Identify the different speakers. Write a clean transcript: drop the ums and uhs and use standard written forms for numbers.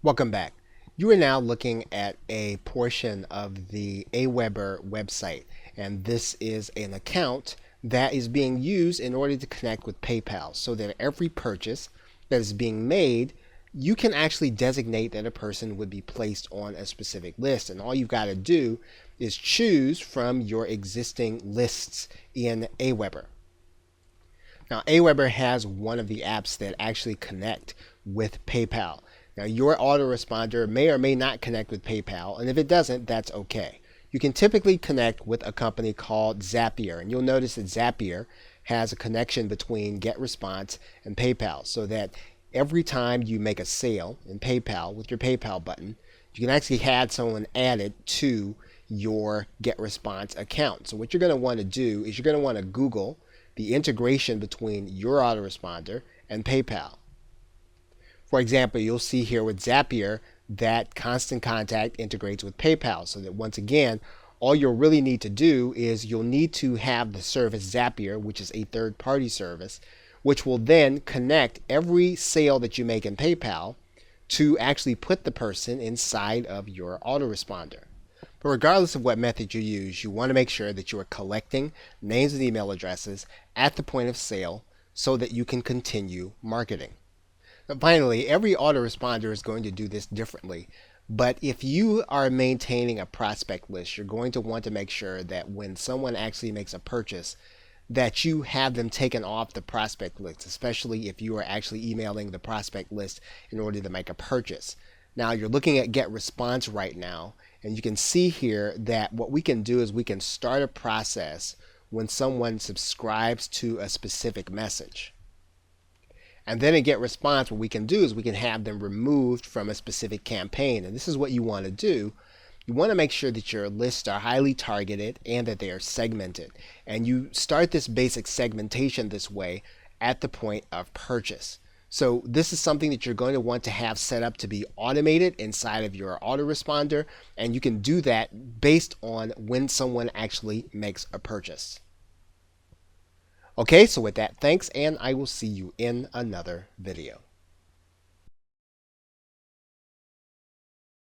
Speaker 1: Welcome back. You are now looking at a portion of the Aweber website, and this is an account that is being used in order to connect with PayPal so that every purchase that is being made, you can actually designate that a person would be placed on a specific list. And all you've got to do is choose from your existing lists in Aweber. Now, Aweber has one of the apps that actually connect with PayPal. Now, your autoresponder may or may not connect with PayPal, and if it doesn't, that's okay. You can typically connect with a company called Zapier, and you'll notice that Zapier has a connection between GetResponse and PayPal, so that every time you make a sale in PayPal with your PayPal button, you can actually have someone added to your GetResponse account. So what you're going to want to do is you're going to want to Google the integration between your autoresponder and PayPal. For example, you'll see here with Zapier that Constant Contact integrates with PayPal, so that once again, all you'll really need to do is you'll need to have the service Zapier, which is a third-party service, which will then connect every sale that you make in PayPal to actually put the person inside of your autoresponder. But regardless of what method you use, you want to make sure that you are collecting names and email addresses at the point of sale so that you can continue marketing. And finally, every autoresponder is going to do this differently. But if you are maintaining a prospect list, you're going to want to make sure that when someone actually makes a purchase, that you have them taken off the prospect list, especially if you are actually emailing the prospect list in order to make a purchase. Now, you're looking at GetResponse right now, and you can see here that what we can do is we can start a process when someone subscribes to a specific message. And then in GetResponse, what we can do is we can have them removed from a specific campaign. And this is what you want to do. You want to make sure that your lists are highly targeted and that they are segmented. And you start this basic segmentation this way at the point of purchase. So this is something that you're going to want to have set up to be automated inside of your autoresponder. And you can do that based on when someone actually makes a purchase. Okay, so with that, thanks, and I will see you in another video.